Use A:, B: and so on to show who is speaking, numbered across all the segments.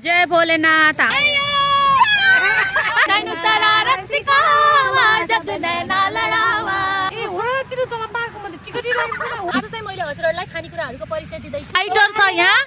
A: जय भोलेनाथ। आज चाहिँ मैले हजुरहरूलाई खानेकुराहरूको परिचय दिँदैछु। फाइटर छ यहाँ।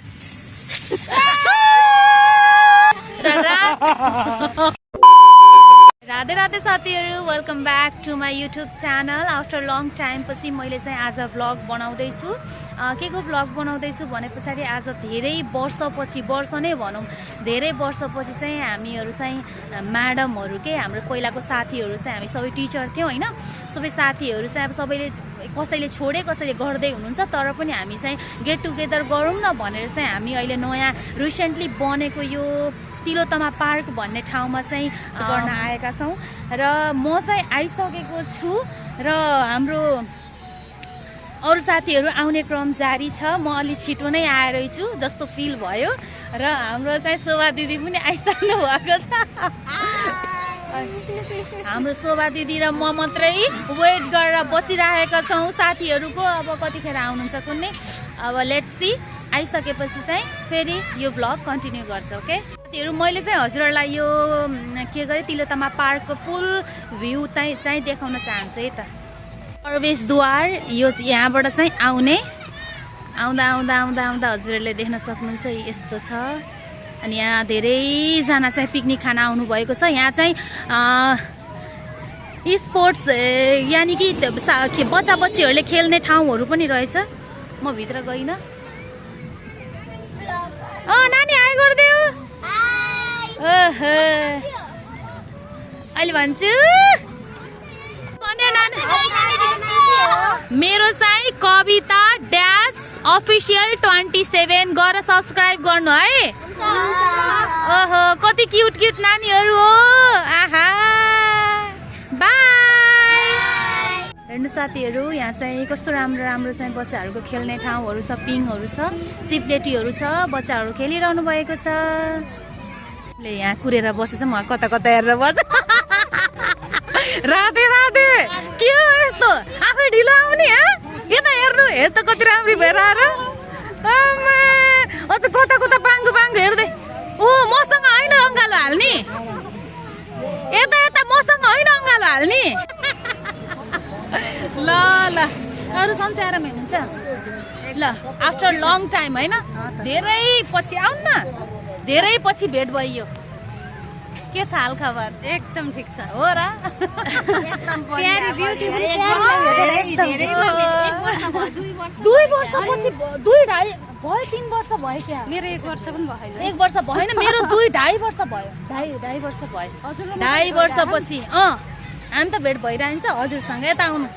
A: राधे राधे साथीहरू, welcome back to my YouTube channel. After long time पछि मैले चाहिँ आज भ्लग बनाउँदैछु। के को भ्लग बनाउँदैछु भने पछाडि आज धेरै वर्षपछि, वर्ष नै भनौँ, धेरै वर्षपछि चाहिँ हामीहरू चाहिँ म्याडमहरू के हाम्रो पहिलाको साथीहरू चाहिँ हामी सबै टिचर थियौँ होइन। सबै साथीहरू चाहिँ अब सबैले कसैले छोडे कसैले गर्दै हुनुहुन्छ, तर पनि हामी चाहिँ गेट टुगेदर गरौँ न भनेर चाहिँ हामी अहिले नयाँ रिसेन्टली बनेको यो तिलोत्तमा पार्क भन्ने ठाउँमा चाहिँ गर्न आएका छौँ। र म चाहिँ आइसकेको छु र हाम्रो अरू साथीहरू आउने क्रम जारी छ। म अलि छिटो नै आएर छु जस्तो फिल भयो र हाम्रो चाहिँ शोभा दिदी पनि आइसक्नु भएको छ। हाम्रो शोभा दिदी र म मात्रै वेट गरेर बसिरहेका छौँ साथीहरूको। अब कतिखेर आउनुहुन्छ कुनै, अब लेट्स सी। आइसकेपछि चाहिँ फेरि यो भ्लग कन्टिन्यू गर्छ। ओके साथीहरू, मैले चाहिँ हजुरहरूलाई यो के गरेँ तिलोत्तमा पार्कको फुल भ्यू चाहिँ देखाउन चाहन्छु है त। प्रवेशद्वार यो यहाँबाट चाहिँ आउने, आउँदा आउँदा आउँदा आउँदा हजुरहरूले देख्न सक्नुहुन्छ यस्तो छ। अनि यहाँ धेरैजना चाहिँ पिकनिक खान आउनुभएको छ। यहाँ चाहिँ स्पोर्ट्स यानि कि बच्चा बच्चीहरूले खेल्ने ठाउँहरू पनि रहेछ। म भित्र गइनँ। नानी हाई गरिदेऊ। अहिले भन्छु मेरो चाहिँ कविता ड्यास अफिसियल 27 गएर सब्सक्राइब गर्नु है। ओहो कति क्युट क्युट नानीहरू हो। आहा बाई। हेर्नु साथीहरू, यहाँ चाहिँ कस्तो राम्रो राम्रो चाहिँ बच्चाहरूको खेल्ने ठाउँहरू छ, पिङहरू छ, सिप्लेटीहरू छ, बच्चाहरू खेलिरहनु भएको छ। ले यहाँ कुरेर बसेछ, म कता कता हेरेर बस। राधे राधे। के हो यस्तो आफै ढिलो आउने? यता हेर्नु, हेर त कति राम्री भएर आएर। अझ कता कता पाङ्गो पाङ्गो हेर्दै। ओ मसँग होइन अङ्गालो हाल्ने, यता यता मसँग होइन अङ्गालो हाल्ने। ल ल अरू सन्चै आराम हुनुहुन्छ ल। आफ्टर लङ टाइम होइन, धेरै पछि आउनु न, धेरै पछि भेट भइयो। के छ हाल खबर? एकदम ठिक छ हो र। 2.5 वर्ष भयो क्या? मेरो 1 वर्ष पनि भएन। 1 वर्ष भएन, मेरो 2.5 वर्ष भयो। 2.5 वर्ष भयो। 2.5 वर्षपछि हामी त भेट भइरहन्छ हजुरसँग। यता आउनु।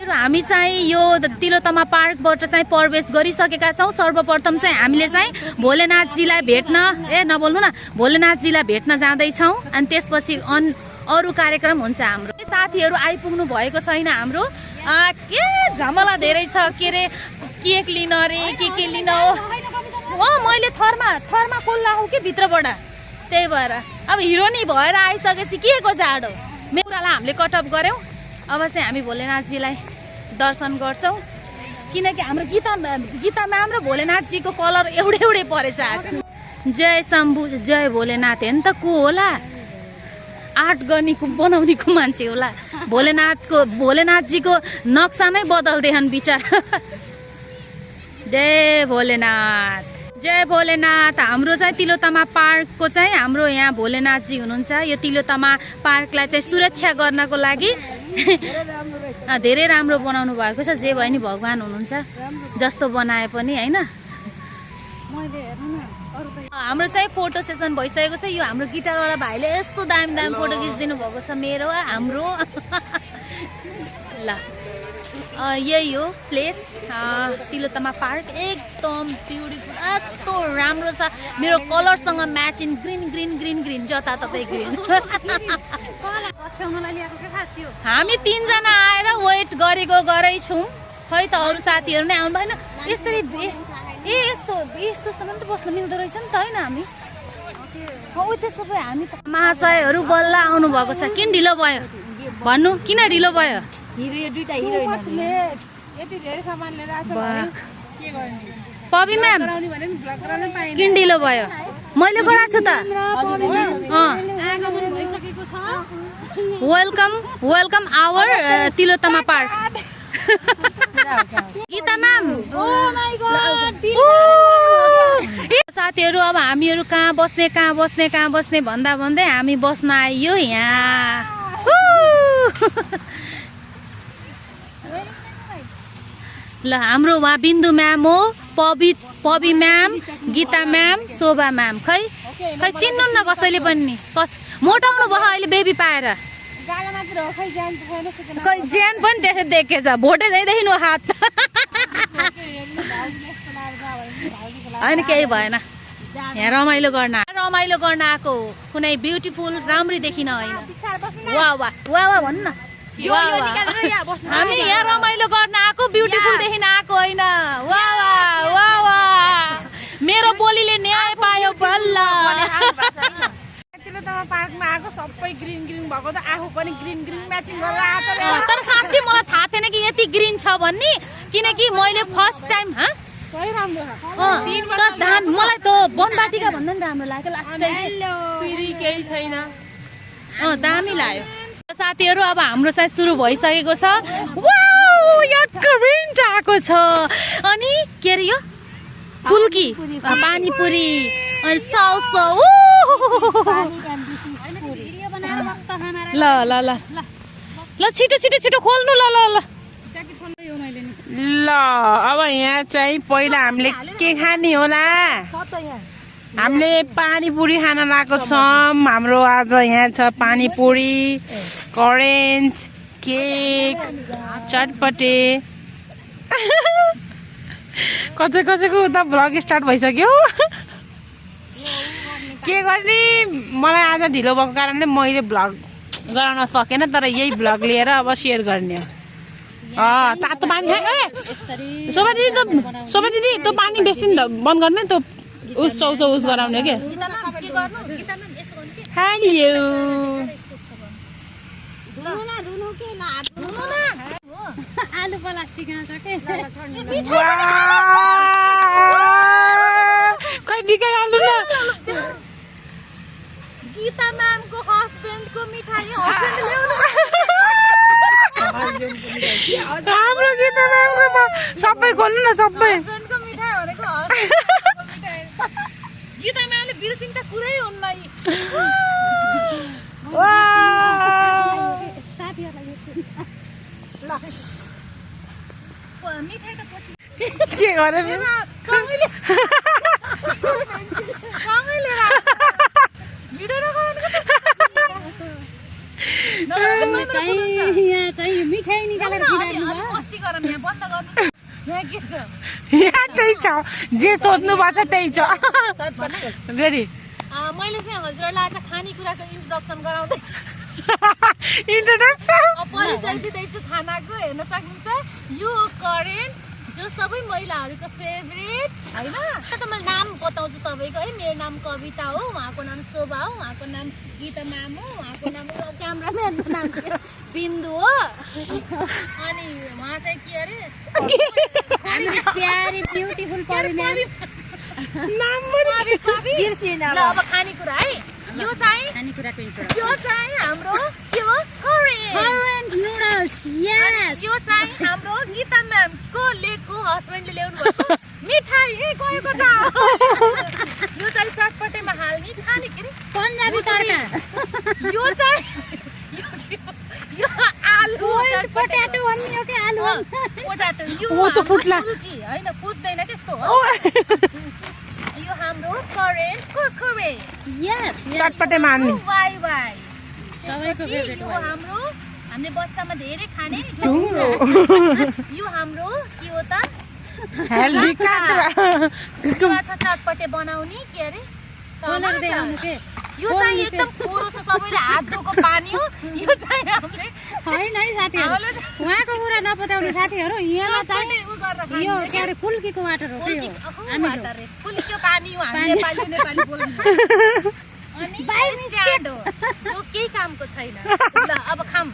A: हामी चाहिँ यो तिलोत्तमा पार्कबाट चाहिँ प्रवेश गरिसकेका छौँ। सर्वप्रथम चाहिँ हामीले चाहिँ भोलेनाथजीलाई भेट्न, नबोल्नु न, भोलेनाथजीलाई भेट्न जाँदैछौँ। अनि त्यसपछि अरू कार्यक्रम हुन्छ हाम्रो। साथीहरू आइपुग्नु भएको छैन हाम्रो। के झमला धेरै छ, के अरे केक लिन अरे के लिन हो। मैले थरमा खोल्ला हो कि भित्रबाट, त्यही भएर अब हिरोनी भएर आइसकेपछि के को जाडो। मेरो कुरालाई हामीले कटअप गऱ्यौँ। अब चाहिँ हामी भोलेनाथजीलाई दर्शन गर्छौँ, किनकि हाम्रो गीता म्याम र भोलेनाथजीको कलर एउटै परेछ आज। जय शम्भु जय भोलेनाथ। हेर्नु त को होला? आर्ट गर्नेको बनाउनेको मान्छे होला। भोलेनाथजीको नक्सा नै बदल्दैछन् विचार। जय भोलेनाथ जय भोलेनाथ। हाम्रो चाहिँ तिलोत्तमा पार्कको चाहिँ हाम्रो यहाँ भोलेनाथजी हुनुहुन्छ। यो तिलोत्तमा पार्कलाई चाहिँ सुरक्षा गर्नको लागि धेरै राम्रो बनाउनु भएको छ। जे भयो नि भगवान हुनुहुन्छ, जस्तो बनाए पनि होइन। हाम्रो चाहिँ फोटो सेसन भइसकेको छ। यो हाम्रो गिटारवाला भाइले यस्तो दामी दामी फोटो खिचिदिनु भएको छ मेरो हाम्रो। ल यही हो प्लेस तिलोत्तमा पार्क। एकदम ब्युटिफुल, यस्तो राम्रो छ। मेरो कलरसँग matching green green green green, जताततै ग्रिन। हामी 3 जना आएर वेट गरेकै छौँ। खै त अरू साथीहरू नै आउनु भएन। यसरी यस्तो त बस्न मिल्दो रहेछ नि त होइन। हामी त्यसो भए हामी त महाशयहरू बल्ल आउनु भएको छ। किन ढिलो भयो भन्नु? किन ढिलो भयो? पबी म्याम किन्डिलो भयो मैले गराएको छु त welcome welcome our Tilottama park Geeta ma'am साथीहरू अब हामीहरू कहाँ बस्ने भन्दा भन्दै हामी बस्न आइयो यहाँ ल हाम्रो उहाँ बिन्दु म्याम हो पबी म्याम गीता म्याम शोभा म्याम खै चिन्नु न कसैले पनि मोटाउनु भयो अहिले बेबी पाएर खै ज्यान पनि देखेछ भोटे जाइदेखि हात होइन केही भएन यहाँ रमाइलो गर्न आएको कुनै ब्युटिफुल राम्री देखिन होइन वा वा वा वा भन्नु न हामी यहाँ रमाइलो गर्न आएको ब्युटिफुल देखिन आएको होइन वा वा वा वा मेरो बोलीले न्याय पायो बल्ल
B: पार्कमा आएको सबै ग्रीन भएको त आफू पनि ग्रीन म्याचिङ गरेर आएको
A: तर साँच्चै मलाई थाहा थिएन कि यति ग्रीन छ भन्ने किनकि मैले फर्स्ट टाइम मलाई त बनबाटिका भन्दा नि राम्रो लाग्यो लास्ट टाइम
B: फेरि केही छैन
A: दामी लाग्यो साथीहरू अब हाम्रो चाहिँ सुरु भइसकेको छ वाउ यहाँ करेन्ट आएको छ अनि के अरे यो फुल्की पानीपुरी अनि साउसो ल ल ल ल छिटो खोल्नु ल ल ल
B: ल अब यहाँ चाहिँ पहिला हामीले के खाने होला हामीले पानीपुरी खान लागेको छौँ हाम्रो आज यहाँ छ पानीपुरी करेन्ट केक चटपटे कसैको उता भ्लग स्टार्ट भइसक्यो के गर्ने मलाई आज ढिलो भएको कारणले मैले भ्लग गराउन सकेन तर यही भ्लग लिएर अब सेयर गर्ने तातो पानी शोभा दिदी त्यो पानी बेसी बन्द गर्ने त्यो उस गराउने के
A: आलु प्लास्टिक
B: आलु न
A: गीता म्यामको हस्बेन्डको मिठाई
B: हाम्रो गीता म्यामको सबै खोल्नु न सबै
A: गीता म्यामले बिर्सिन त कुरै हुन्न मिठाई त पछि
B: के गरे
A: मिठाई निकालेर
B: यहाँ त्यही छ जे सोध्नु भएको छ त्यही छ रेडी
A: मैले चाहिँ हजुरलाई आज खानेकुराको इन्ट्रोडक्सन गराउँदैछु
B: इन्ट्रोडक्सन
A: परिचय दिँदैछु खानाको हेर्न सक्नुहुन्छ यो करेन्ट जो सबै महिलाहरूको फेभरेट होइन त मैले नाम बताउँछु सबैको है मेरो नाम कविता हो उहाँको नाम शोभा हो उहाँको नाम गीता म्याम हो उहाँको नाम क्यामराम्यानको नाम बिन्दु हो अनि उहाँ चाहिँ के अरे ब्युटिफुल परी म्याम ल अब खानेकुरा है यो चाहिँ खानेकुराको इन्ट्रोडक्सन यो चाहिँ हाम्रो के हो करेन्ट नुडल्स यस यो चाहिँ हाम्रो गीता म्यामको लेकको हस्बेन्डले ल्याउनु भएको मिठाई गएको त यो चाहिँ चटपटेमा हाल्ने खाने के अरे पन्जाबी तड्का यो चाहिँ यो आलु पोटाटो भन्ने हो के आलु पोटाटो यो
B: त फुट्ला
A: हैन फुट्दैन त्यस्तो हो यो हाम्रो करेन्ट कुरकुरे यस
B: चटपटे मान्ने
A: वाइ सबैको फेभरेट हो हाम्रो हामीले बच्चामा धेरै खाने यो हाम्रो के हो त
B: हेल्दी काटुरा
A: चटपटे बनाउने के अरे यो चाहिँ एकदम कोरो छ सबैले हात धोको पानी हो यो चाहिँ हामीले
C: हैन है साथीहरु उहाँको कुरा नपताउने साथीहरु यहाँ चाहिँ यो के अरे फुल्कीको वाटर हो के हो
A: हामी फुल्कीको पानी हो हामी नेपाली बोल्नु अनि बाइ मिस्टेक हो जो केही कामको छैन ल अब खाम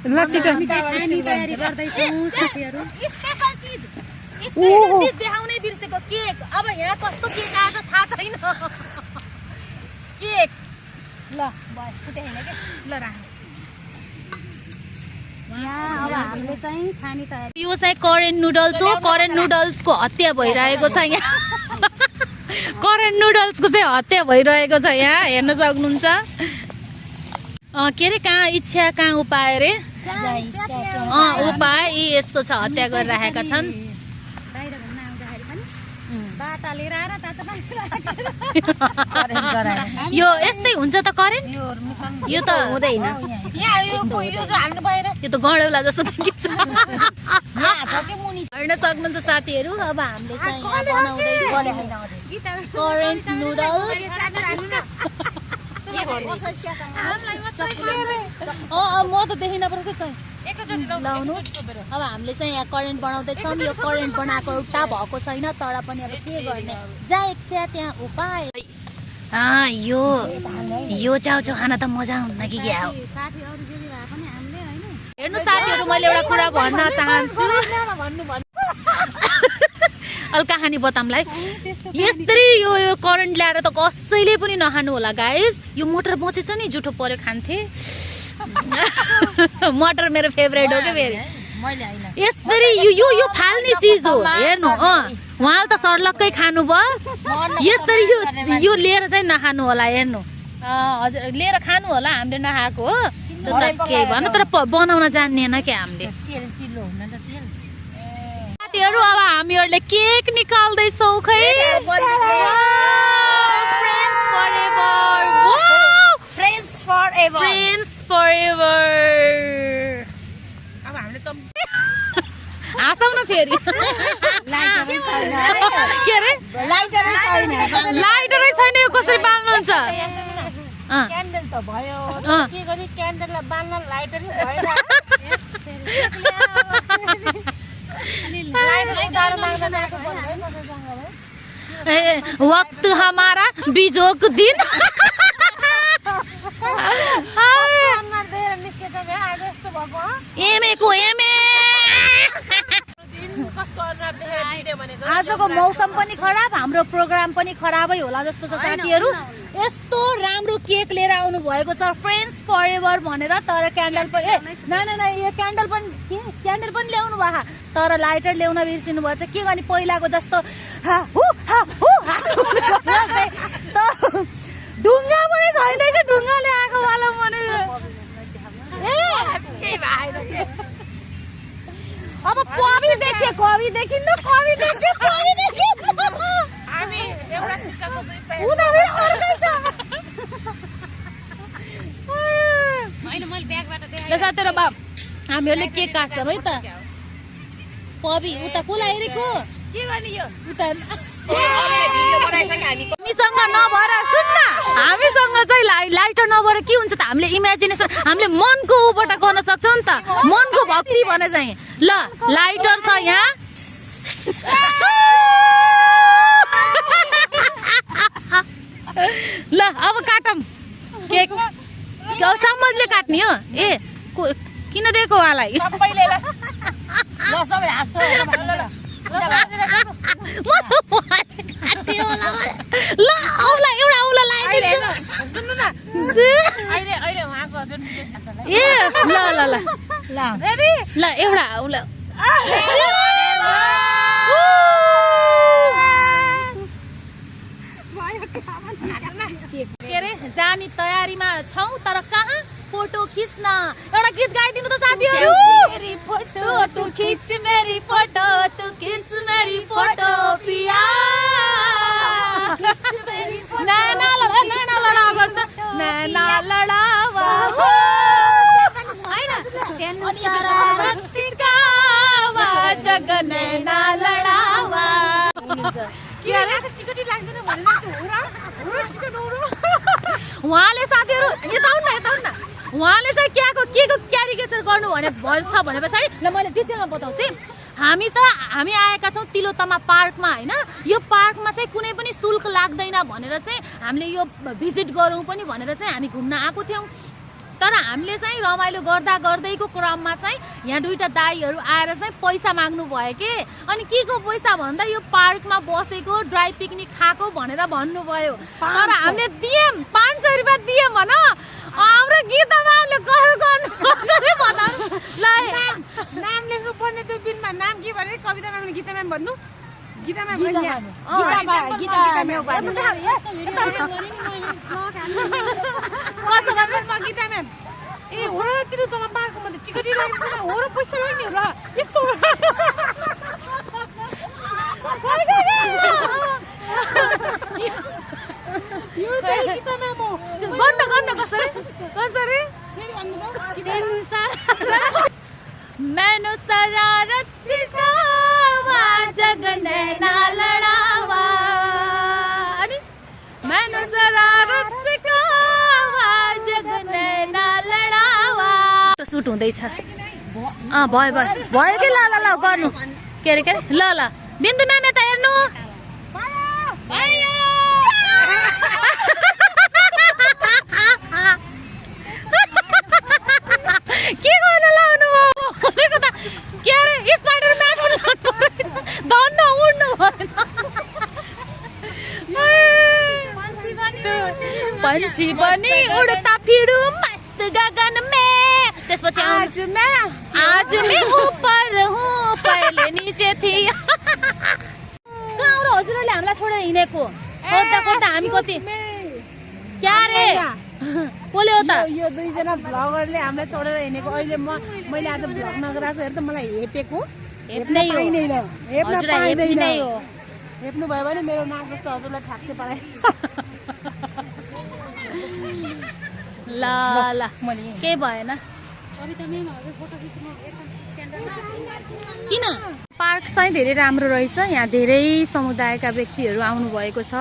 B: ल छिटो
C: हामी चाहिँ खाने तयारी गर्दै छौं साथीहरु
A: स्पेशल चीज स्पेशल चिज देखाउनै बिर्सेको केक। अब यहाँ कस्तो केक आएछ थाहा छैन। केक ल भयो फुटे हैन के ल राख।
C: यहाँ अब हामीले चाहिँ खाने तयारी
A: यो चाहिँ करेन्ट नुडल्स हो। करेन्ट नुडल्सको हत्या भइरहेको छ यहाँ। करेन्ट नुडल्सको चाहिँ हत्या भइरहेको छ यहाँ हेर्न सक्नुहुन्छ। के अरे कहाँ इच्छा कहाँ उपाय रे उपाय यी यस्तो छ हत्या गरिरहेका छन्।
C: बाहिर घुम्न आउँदाखेरि पनि बाटा लिएर आएर तातो पानी
A: यो यस्तै हुन्छ त करेन्ट यो त हुँदैन यो त गडौला जस्तो देखिन्छ। हेर्न सक्नुहुन्छ साथीहरू अब हामीले चाहिँ यहाँ बनाउँदैछौँ करेन्ट नुडल्स। म त देखिन पऱ्यो लाउनु। अब हामीले चाहिँ यहाँ करेन्ट बनाउँदैछौँ। यो करेन्ट बनाएको एउटा भएको छैन तर पनि अब के गर्ने जहाँ इच्छा त्यहाँ उपाय। यो चाउचाउ खान त मजा हुन्न कि क्या हो।
C: साथीहरू जेबी भए पनि हामीले होइन
A: हेर्नु साथीहरू मैले एउटा कुरा भन्न चाहन्छु। अल कहानी बताउँलाई यस्तै यो करेन्ट ल्याएर त कसैले पनि नखानु होला गाइस। यो मटर बचेछ नि जुठो पर्यो खान्थे। मटर मेरो फेभरेट हो क्या फेरि। यस्तरी यो फाल्ने चिज हो हेर्नु। उहाँले त सर्लक्कै खानु भयो। यस्तरी यो लिएर चाहिँ नखानु होला हेर्नु। हजुर लिएर खानु होला हामीले नखाएको हो के भन्नु तर बनाउन जान्नेन क्या हामीले। साथीहरू अब हामीहरूले केक निकाल्दैछौँ खै। फ्रेन्ड्स फरएभर।
B: अब हामीले
A: हाँसौ न फेरि। के अरे लाइटरै छैन यो कसरी बाल्नुहुन्छ।
B: क्यान्डल त भयो के गरी क्यान्डललाई बाल्न लाइटरै भएन।
A: वक्त हमारा बिजोक दिन। आजको मौसम पनि खराब हाम्रो प्रोग्राम पनि खराबै होला जस्तो छ साथीहरू। यस्तो राम्रो केक लिएर आउनु भएको छ फ्रेन्ड्स फरएभर भनेर तर क्यान्डल पनि यो क्यान्डल पनि ल्याउनु भयो तर लाइटर ल्याउन बिर्सिनु भएछ। के गर्ने पहिलाको जस्तो ढुङ्गा पनि छैन कि ढुङ्गा ल्याएको वाला भने अब कवि देखे कवि देखिन्न कवि देखे कवि देखे
B: हामी एउटा सिक्काको दुई पैसा
A: उनीहरु अर्कै छ।
C: होइन मैले ब्यागबाट देखाएँ।
A: ल साथीहरु बाप हामीहरूले केक काट्छौँ है त। पवि उता कोलाई हेरेको
B: के गर्ने यो
A: उता
B: भिडियो बनाइसक्यो हामी।
A: हामीसँग नभएर सुन्न हामीसँग चाहिँ लाइटर नभएर के हुन्छ त हामीले इमेजिनेसन हामीले मनको उबाट गर्न सक्छौँ नि त। मनको भक्ति भने चाहिँ ल लाइटर छ यहाँ। ल अब काटौँ केक। चम्मचले काट्ने हो ए किन दिएको उहाँलाई।
B: सबैले ल सबै हाँस्छ
A: ल औला एउटा औला लगाइदिन्छु
B: सुन्नु न अहिले अहिले उहाँको जुन
A: ए ल ल ल ल
B: रेडी
A: ल एउटा औला के अरे जाने तयारीमा छौँ तर कहाँ फोटो खिच्न एउटा गीत गाइदिनु त साथीहरू। मेरी फोटो तू खिच मेरी फोटो तू खिच मेरी फोटो पिया नैना लडा गर्दा नैना लडावा जग नैना लडावा। उहाँले साथीहरू यता आउनु न उहाँले चाहिँ के को क्यारिकेचर गर्नु भने छ भने पछाडि ल मैले डिटेलमा बताउँछु। हामी आएका छौँ तिलोत्तमा पार्कमा होइन। यो पार्कमा चाहिँ कुनै पनि शुल्क लाग्दैन भनेर चाहिँ हामीले यो भिजिट गरौँ पनि भनेर चाहिँ हामी घुम्न आएको थियौँ। तर हामीले चाहिँ रमाइलो गर्दा गर्दैको क्रममा चाहिँ यहाँ दुईटा दाइहरू आएर चाहिँ पैसा माग्नु भयो के अनि के को पैसा भन्दा यो पार्कमा बसेको ड्राई पिकनिक खाएको भनेर भन्नुभयो तर हामीले दियौँ 500 रुपियाँ दियौँ भन हाम्रो गीता म्यामले कल गर्नु ल
B: नाम लेख्नु पर्ने त्यो बिलमा नाम के भने कविता म्याम गीता म्याम भन्नु गीता म्याम
A: गीता
B: गीता म्याम ए हो र तिरो तमा पार्कको मध्ये टिकट लागेको छ हो र पैसा लाग्ने होला यस्तो यो चाहिँ गीता म्याम हो
A: गर्न कसरी
B: फेरि भन्नु त
A: मैनो शरारत सिखावा जगने ना लड़ावा अनि मैनो शरारत सिखावा जगने ना लड़ावा सुट हुँदैछ भयो कि ल गर्नु के अरे ल बिन्दु म्याम यता हेर्नु के गर्न लाउनु भनेको त के अरे स्पाइडरम्यान लाउनु धन्न उड्नु भएन पंछी बनी उड़ता फिरू मस्त गगन में त्यसपछि आज मैं ऊपर हूँ पहले नीचे थी कहाँ हो हजुरहरूले हामीलाई छोडेर हिँडेको खोज्दा हामी कति क्या रे कसले हो त
B: यो दुईजना भ्लगरले हामीलाई छोडेर हिँडेको अहिले मैले आज भ्लग नगराएको हेर त मलाई हेपेको
A: हेप्नै हो हजुरलाई हेप्नै हो
B: हेप्नु भयो भने मेरो नाक जस्तो हजुरलाई थाक्छ पाए
A: ल केही भएन किन पार्क चाहिँ धेरै राम्रो रहेछ यहाँ धेरै समुदायका व्यक्तिहरू आउनु भएको छ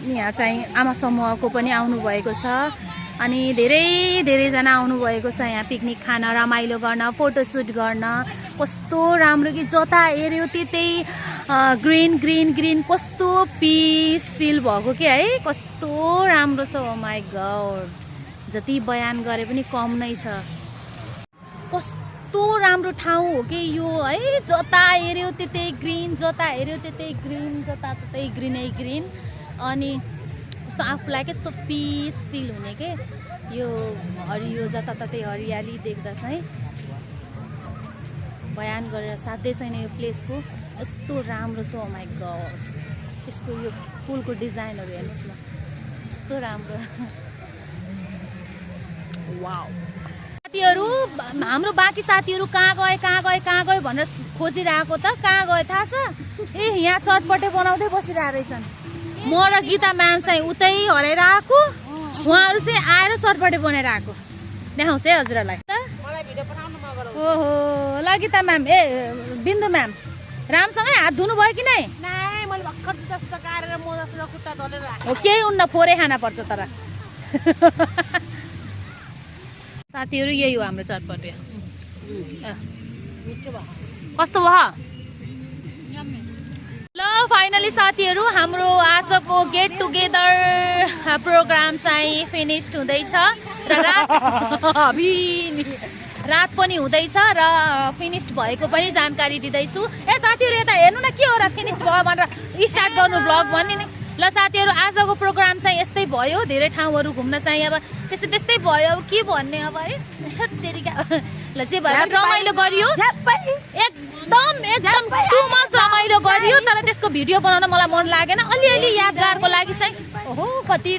A: यहाँ चाहिँ आमा समूहको पनि आउनु भएको छ अनि धेरैजना आउनु भएको छ यहाँ पिकनिक खान रमाइलो गर्न फोटोसुट गर्न कस्तो राम्रो कि जता हेऱ्यो त्यतै ग्रिन ग्रिन ग्रिन कस्तो पिस फिल भएको के है कस्तो राम्रो छ ओ माई गॉड जति बयान गरे पनि कम नै छ कस्तो राम्रो ठाउँ हो कि यो है जता हेऱ्यो त्यतै ग्रिन जता हेऱ्यो त्यतै ग्रिन जता त्यतै ग्रिनै ग्रिन अनि कस्तो आफूलाई कस्तो पिस फिल हुने के यो हरियो जताततै हरियाली देख्दा चाहिँ बयान गरेर साध्यै छैन यो प्लेसको यस्तो राम्रो छ ओ माई गॉड यसको यो फुलको डिजाइनहरू हेर्नुहोस् न यस्तो राम्रो वाउ साथीहरू हाम्रो बाँकी साथीहरू कहाँ गए भनेर खोजिरहेको त कहाँ गए थाहा छ ए यहाँ चटपटे बनाउँदै बसिरहेको रहेछन् म र गीता म्याम चाहिँ उतै हराएर आएको उहाँहरू चाहिँ आएर चटपटे बनाएर आएको देखाउँछ है हजुरहरूलाई ओहो ल गीता म्याम ए बिन्दु म्याम राम्रोसँगै हात धुनु भयो कि नै हो केही उन्न फोरे खाना पर्छ तर साथीहरू यही हो हाम्रो चटपटे कस्तो भयो ल फाइनली साथीहरू हाम्रो आजको गेट टुगेदर प्रोग्राम चाहिँ फिनिस्ड हुँदैछ र रात पनि हुँदैछ र फिनिस्ड भएको पनि जानकारी दिँदैछु ए साथीहरू यता हेर्नु न के हो र फिनिस्ड भयो भनेर स्टार्ट गर्नु भ्लग भन्ने नि ल साथीहरू आजको प्रोग्राम चाहिँ यस्तै भयो धेरै ठाउँहरू घुम्न चाहिँ अब त्यस्तै भयो अब के भन्ने अब है ल जे भयो रमाइलो गरियो एकदम टु मच रमाइलो गरियो तर त्यसको भिडियो बनाउन मलाई मन लागेन अलिअलि यादगारको लागि चाहिँ ओहो कति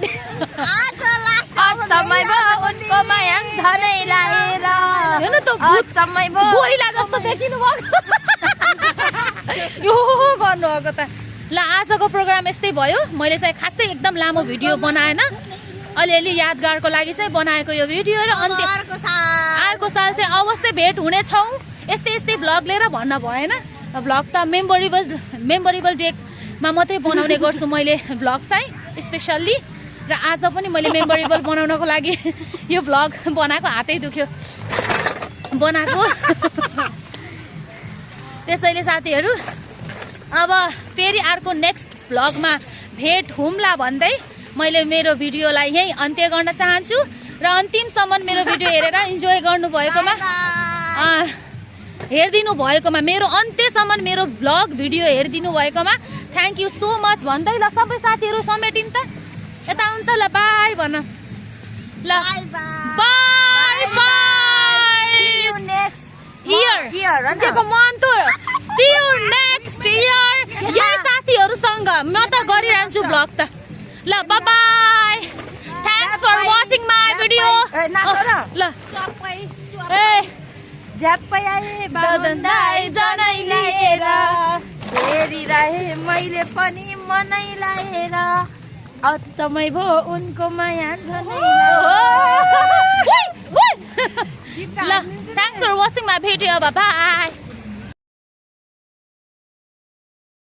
A: यो गर्नुभएको त ल आजको प्रोग्राम यस्तै भयो मैले चाहिँ खासै एकदम लामो भिडियो बनाएन अलिअलि यादगारको लागि चाहिँ बनाएको यो भिडियो र अन्त्य अर्को साल चाहिँ अवश्य भेट हुनेछौँ यस्तै भ्लग लिएर भन्न भएन भ्लग त मेमोरेबल डेमा मात्रै बनाउने गर्छु मैले भ्लग चाहिँ स्पेसल्ली र आज पनि मैले मेमोरेबल बनाउनको लागि यो भ्लग बनाएको हातै दुख्यो बनाएको त्यसैले साथीहरू अब फेरि अर्को नेक्स्ट भ्लगमा भेट हुम्ला भन्दै मैले मेरो भिडियोलाई यही अन्त्य गर्न चाहन्छु र अन्तिमसम्म मेरो भिडियो हेरेर इन्जोय गर्नुभएकोमा हेरिदिनु भएकोमा मेरो अन्त्यसम्म मेरो भ्लग भिडियो हेरिदिनु भएकोमा थ्याङ्क यू सो मच भन्दै ल सबै साथीहरू समेटिन् त यता आउनु त ल बाई भन ल बाई बाई इयरको month see you next year यही साथीहरूसँग म त गरिरहन्छु भ्लग त ल bye bye thanks for watching my video ल ए
D: झ्याप्पै आए
A: बदन्दाई जनै लिएर
D: हेरिरहे मैले पनि मनै लाएर अचम्मै भो उनको माया झनै
A: ल thanks for watching my video bye by